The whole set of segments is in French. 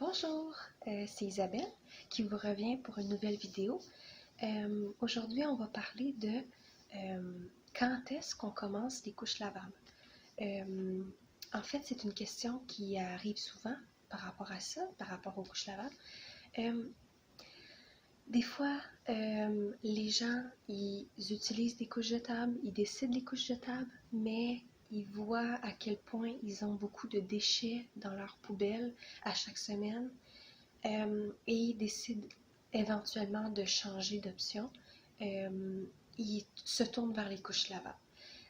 Bonjour, c'est Isabelle qui vous revient pour une nouvelle vidéo. Aujourd'hui, on va parler de quand est-ce qu'on commence les couches lavables. En fait, c'est une question qui arrive souvent par rapport à ça, par rapport aux couches lavables. Des fois, les gens, ils utilisent des couches jetables, ils décident les couches jetables, mais ils voient à quel point ils ont beaucoup de déchets dans leur poubelle à chaque semaine et ils décident éventuellement de changer d'option. Ils se tournent vers les couches lavables.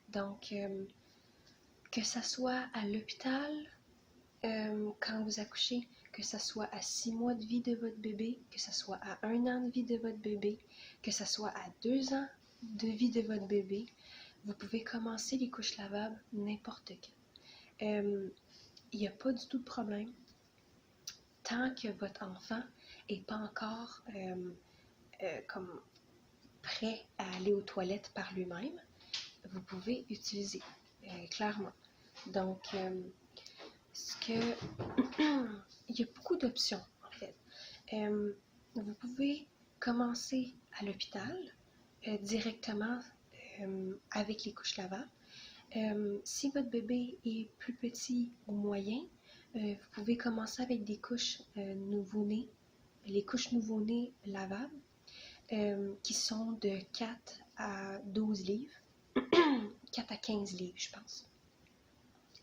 Donc, que ça soit à l'hôpital, quand vous accouchez, que ce soit à 6 mois de vie de votre bébé, que ce soit à 1 an de vie de votre bébé, que ce soit à 2 ans de vie de votre bébé, vous pouvez commencer les couches lavables n'importe quand. Il n'y a pas du tout de problème. Tant que votre enfant n'est pas encore comme prêt à aller aux toilettes par lui-même, vous pouvez utiliser, clairement. Donc, il y a beaucoup d'options, en fait. Vous pouvez commencer à l'hôpital directement avec les couches lavables. Si votre bébé est plus petit ou moyen, vous pouvez commencer avec des couches nouveau-nés, les couches nouveau-nés lavables, qui sont de 4 à 12 livres, 4 à 15 livres, je pense.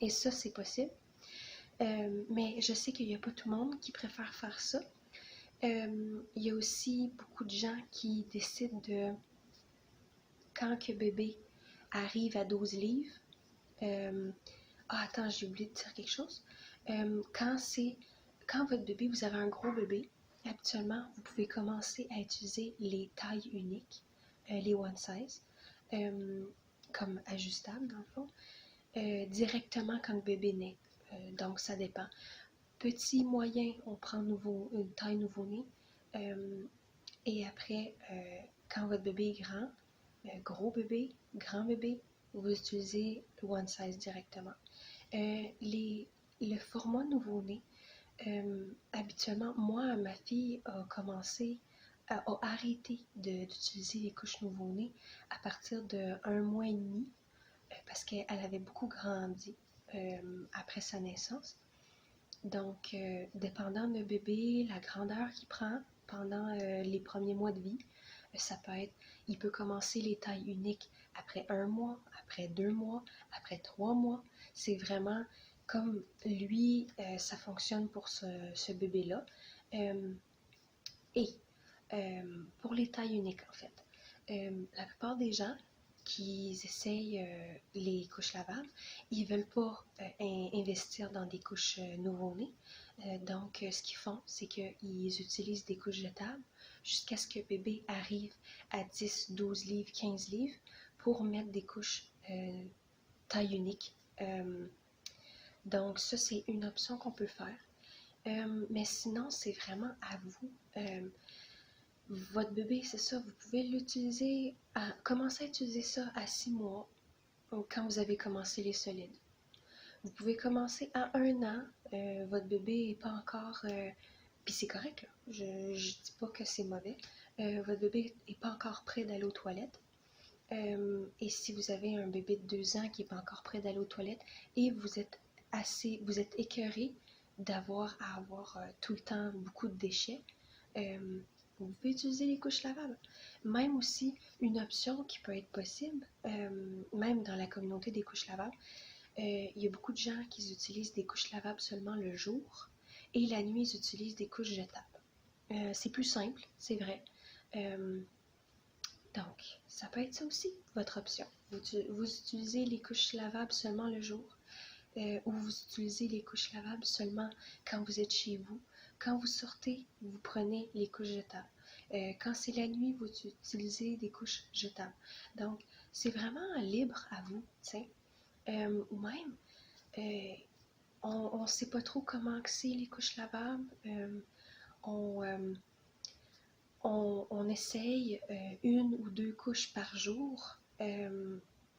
Et ça, c'est possible. Mais je sais qu'il n'y a pas tout le monde qui préfère faire ça. Il y a aussi beaucoup de gens qui décident de, quand que bébé arrive à 12 livres, attends, j'ai oublié de dire quelque chose. Quand votre bébé, vous avez un gros bébé, habituellement, vous pouvez commencer à utiliser les tailles uniques, les one size, comme ajustables dans le fond, directement quand le bébé naît. Donc, ça dépend. Petit, moyen, on prend une taille nouveau-né. Et après, quand votre bébé est grand, gros bébé, grand bébé, vous utilisez one size directement. Le format nouveau-né, habituellement, moi, ma fille a arrêté d'utiliser les couches nouveau-né à partir de 1 mois et demi parce qu'elle avait beaucoup grandi après sa naissance. Donc, dépendant de bébé, la grandeur qu'il prend pendant les premiers mois de vie, il peut commencer les tailles uniques après 1 mois, après 2 mois, après 3 mois. C'est vraiment comme lui, ça fonctionne pour ce bébé-là. Et pour les tailles uniques, en fait, la plupart des gens qui essayent les couches lavables, ils ne veulent pas investir dans des couches nouveau-nés. Donc, ce qu'ils font, c'est qu'ils utilisent des couches jetables jusqu'à ce que bébé arrive à 10, 12 livres, 15 livres pour mettre des couches taille unique. Donc, ça, c'est une option qu'on peut faire. Mais sinon, c'est vraiment à vous. Votre bébé, c'est ça, vous pouvez l'utiliser, commencer à utiliser ça à 6 mois, quand vous avez commencé les solides. Vous pouvez commencer à 1 an, votre bébé n'est pas encore, puis c'est correct, là. Je ne dis pas que c'est mauvais, votre bébé n'est pas encore prêt d'aller aux toilettes. Et si vous avez un bébé de 2 ans qui n'est pas encore prêt d'aller aux toilettes et vous êtes écœuré à avoir tout le temps beaucoup de déchets, vous pouvez utiliser les couches lavables. Même aussi, une option qui peut être possible, même dans la communauté des couches lavables, il y a beaucoup de gens qui utilisent des couches lavables seulement le jour et la nuit, ils utilisent des couches jetables. C'est plus simple, c'est vrai. Donc, ça peut être ça aussi, votre option. Vous utilisez les couches lavables seulement le jour ou vous utilisez les couches lavables seulement quand vous êtes chez vous. Quand vous sortez, vous prenez les couches jetables. Quand c'est la nuit, vous utilisez des couches jetables. Donc, c'est vraiment libre à vous, ou même, on ne sait pas trop comment c'est les couches lavables. On essaye 1 ou 2 couches par jour,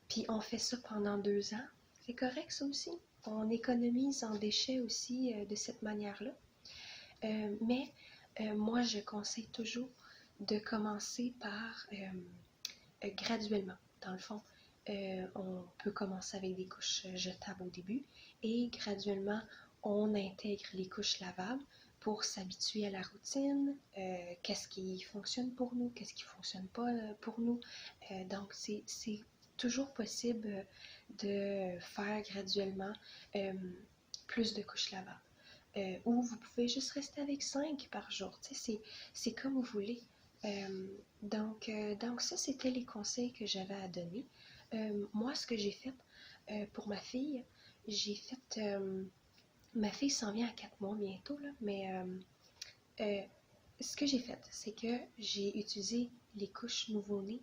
puis on fait ça pendant 2 ans. C'est correct, ça aussi. On économise en déchets aussi de cette manière-là. Mais moi, je conseille toujours de commencer par graduellement. Dans le fond, on peut commencer avec des couches jetables au début et graduellement, on intègre les couches lavables pour s'habituer à la routine, qu'est-ce qui fonctionne pour nous, qu'est-ce qui ne fonctionne pas pour nous. Donc, c'est toujours possible de faire graduellement plus de couches lavables. Ou vous pouvez juste rester avec 5 par jour. C'est comme vous voulez. Donc ça, c'était les conseils que j'avais à donner. Moi, ce que j'ai fait pour ma fille, j'ai fait... ma fille s'en vient à 4 mois bientôt, là, mais ce que j'ai fait, c'est que j'ai utilisé les couches nouveau-nés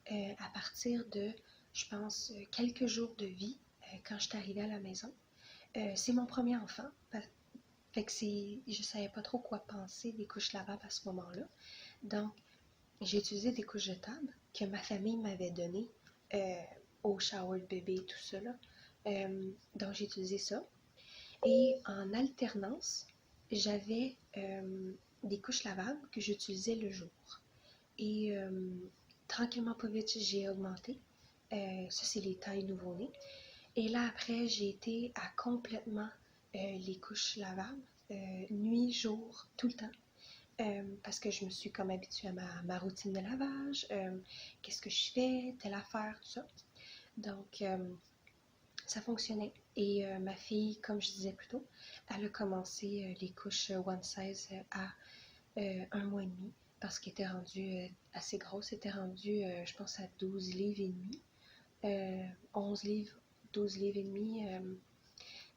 à partir de, je pense, quelques jours de vie quand je suis arrivée à la maison. C'est mon premier enfant, fait que je savais pas trop quoi penser des couches lavables à ce moment-là. Donc, j'ai utilisé des couches jetables que ma famille m'avait données euh, au shower de bébé et tout ça. Là. Donc, j'ai utilisé ça. Et en alternance, j'avais des couches lavables que j'utilisais le jour. Et tranquillement, pas vite, j'ai augmenté. Ça, c'est les tailles nouveau-nés. Et là, après, j'ai été à complètement les couches lavables, nuit, jour, tout le temps. Parce que je me suis comme habituée à ma routine de lavage, qu'est-ce que je fais, telle affaire, tout ça. Donc, ça fonctionnait. Et ma fille, comme je disais plus tôt, elle a commencé les couches one size à 1 mois et demi parce qu'elle était rendue assez grosse. Elle était rendue, je pense, à 12 livres et demi. 11 livres, 12 livres et demi.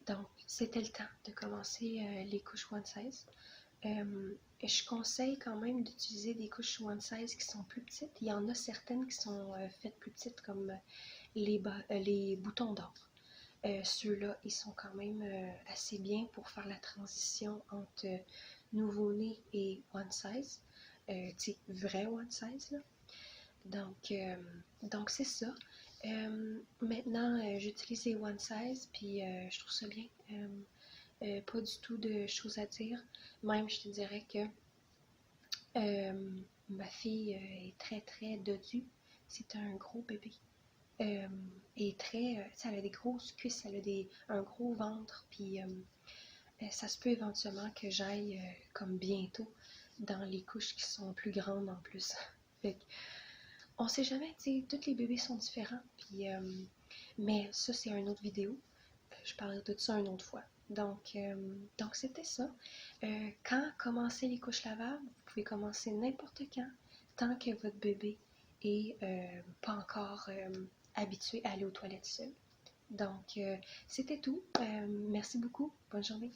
Donc, c'était le temps de commencer les couches one size. Je conseille quand même d'utiliser des couches one size qui sont plus petites. Il y en a certaines qui sont faites plus petites, comme les boutons d'or. Ceux-là, ils sont quand même assez bien pour faire la transition entre nouveau-né et one size. Tu sais, vrai one size, là. Donc c'est ça. Maintenant, j'utilise les one size, puis je trouve ça bien. Pas du tout de choses à dire. Même, je te dirais que ma fille est très, très dodue. C'est un gros bébé. Et très, elle a des grosses cuisses, elle a un gros ventre, puis ça se peut éventuellement que j'aille comme bientôt dans les couches qui sont plus grandes en plus. Fait que, on sait jamais, tu sais, tous les bébés sont différents, puis, mais ça c'est une autre vidéo. Je parlerai de ça une autre fois. Donc c'était ça. Quand commencer les couches lavables, vous pouvez commencer n'importe quand, tant que votre bébé est pas encore habitué à aller aux toilettes seul. Donc, c'était tout. Merci beaucoup. Bonne journée.